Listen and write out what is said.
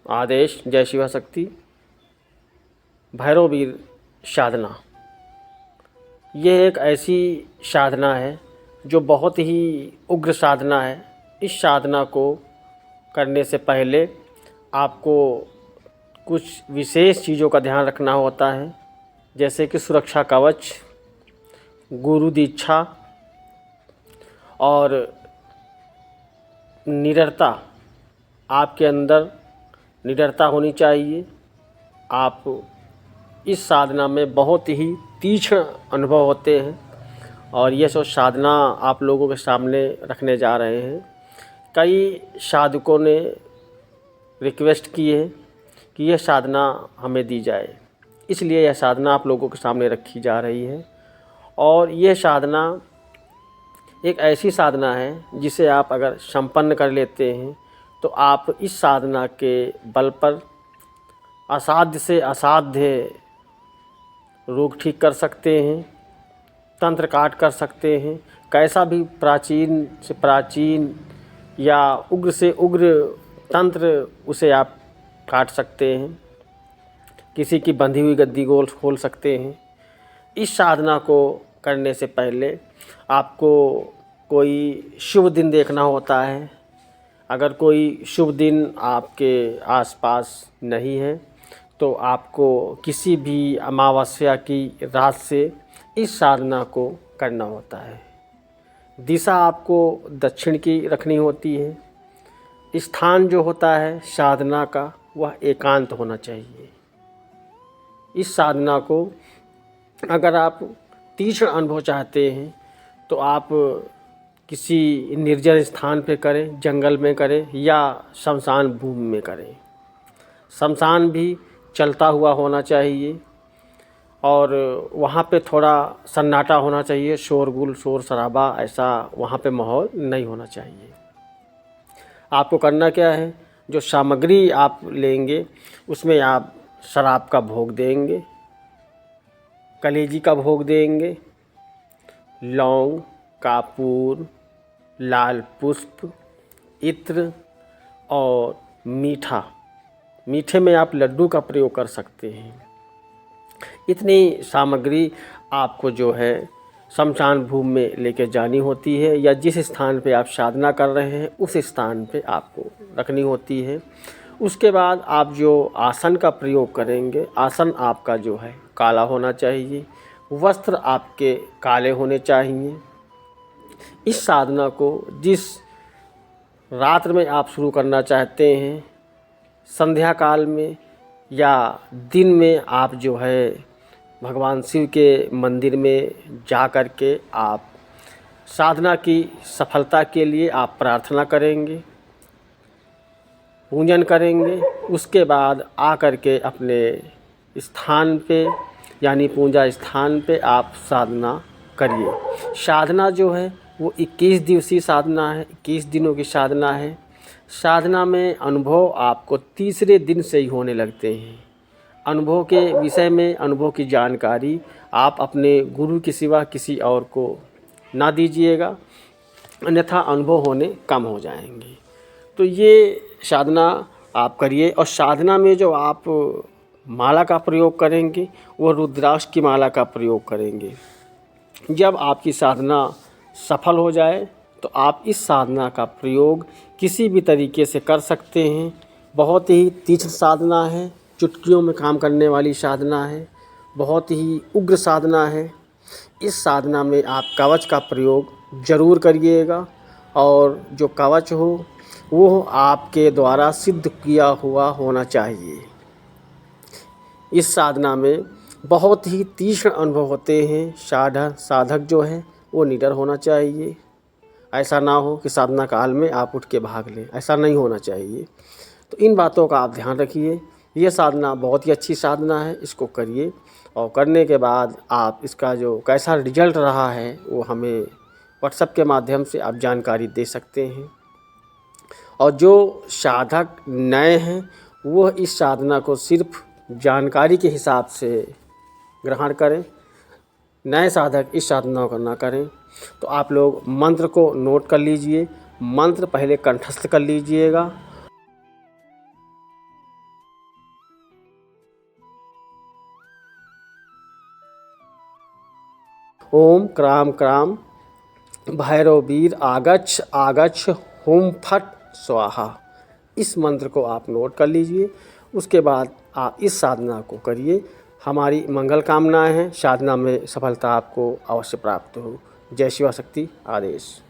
आदेश जय शिवाशक्ति। भैरववीर साधना ये एक ऐसी साधना है जो बहुत ही उग्र साधना है। इस साधना को करने से पहले आपको कुछ विशेष चीज़ों का ध्यान रखना होता है, जैसे कि सुरक्षा कवच, गुरु दीक्षा और निडरता। आपके अंदर निडरता होनी चाहिए। आप इस साधना में बहुत ही तीक्ष्ण अनुभव होते हैं और ये सब साधना आप लोगों के सामने रखने जा रहे हैं। कई साधकों ने रिक्वेस्ट की है कि यह साधना हमें दी जाए, इसलिए यह साधना आप लोगों के सामने रखी जा रही है। और यह साधना एक ऐसी साधना है जिसे आप अगर संपन्न कर लेते हैं तो आप इस साधना के बल पर असाध्य से असाध्य रोग ठीक कर सकते हैं, तंत्र काट कर सकते हैं। कैसा भी प्राचीन से प्राचीन या उग्र से उग्र तंत्र उसे आप काट सकते हैं, किसी की बंधी हुई गद्दी गोल खोल सकते हैं। इस साधना को करने से पहले आपको कोई शुभ दिन देखना होता है। अगर कोई शुभ दिन आपके आसपास नहीं है तो आपको किसी भी अमावस्या की रात से इस साधना को करना होता है। दिशा आपको दक्षिण की रखनी होती है। स्थान जो होता है साधना का वह एकांत होना चाहिए। इस साधना को अगर आप तीक्ष्ण अनुभव चाहते हैं तो आप किसी निर्जन स्थान पे करें, जंगल में करें या शमशान भूमि में करें। शमशान भी चलता हुआ होना चाहिए और वहाँ पे थोड़ा सन्नाटा होना चाहिए, शोरगुल शोर शराबा ऐसा वहाँ पे माहौल नहीं होना चाहिए। आपको करना क्या है, जो सामग्री आप लेंगे उसमें आप शराब का भोग देंगे, कलेजी का भोग देंगे, लौंग, कापूर, लाल पुष्प, इत्र और मीठा। मीठे में आप लड्डू का प्रयोग कर सकते हैं। इतनी सामग्री आपको जो है शमशान भूमि में लेके जानी होती है या जिस स्थान पे आप साधना कर रहे हैं उस स्थान पे आपको रखनी होती है। उसके बाद आप जो आसन का प्रयोग करेंगे, आसन आपका जो है काला होना चाहिए, वस्त्र आपके काले होने चाहिए। इस साधना को जिस रात्र में आप शुरू करना चाहते हैं, संध्या काल में या दिन में, आप जो है भगवान शिव के मंदिर में जा कर के आप साधना की सफलता के लिए आप प्रार्थना करेंगे, पूजन करेंगे। उसके बाद आ कर के अपने स्थान पे यानी पूजा स्थान पे आप साधना करिए। साधना जो है वो 21 दिवसीय साधना है, 21 दिनों की साधना है। साधना में अनुभव आपको तीसरे दिन से ही होने लगते हैं। अनुभव के विषय में, अनुभव की जानकारी आप अपने गुरु के सिवा किसी और को ना दीजिएगा, अन्यथा अनुभव होने कम हो जाएंगे। तो ये साधना आप करिए। और साधना में जो आप माला का प्रयोग करेंगे वो रुद्राक्ष की माला का प्रयोग करेंगे। जब आपकी साधना सफल हो जाए तो आप इस साधना का प्रयोग किसी भी तरीके से कर सकते हैं। बहुत ही तीक्ष्ण साधना है, चुटकियों में काम करने वाली साधना है, बहुत ही उग्र साधना है। इस साधना में आप कवच का प्रयोग ज़रूर करिएगा और जो कवच हो वो आपके द्वारा सिद्ध किया हुआ होना चाहिए। इस साधना में बहुत ही तीक्ष्ण अनुभव होते हैं। साधक जो है वो निडर होना चाहिए। ऐसा ना हो कि साधना काल में आप उठ के भाग लें, ऐसा नहीं होना चाहिए। तो इन बातों का आप ध्यान रखिए। ये साधना बहुत ही अच्छी साधना है, इसको करिए और करने के बाद आप इसका जो कैसा रिजल्ट रहा है वो हमें व्हाट्सएप के माध्यम से आप जानकारी दे सकते हैं। और जो साधक नए हैं वो इस साधना को सिर्फ जानकारी के हिसाब से ग्रहण करें, नए साधक इस साधना को ना करें। तो आप लोग मंत्र को नोट कर लीजिए, मंत्र पहले कंठस्थ कर लीजिएगा। ओम क्राम क्राम भैरव वीर आगच्छ आगच्छ हुम फट स्वाहा। इस मंत्र को आप नोट कर लीजिए। उसके बाद आप इस साधना को करिए। हमारी मंगल कामनाएं हैं, साधना में सफलता आपको अवश्य प्राप्त हो। जय शिवा शक्ति। आदेश।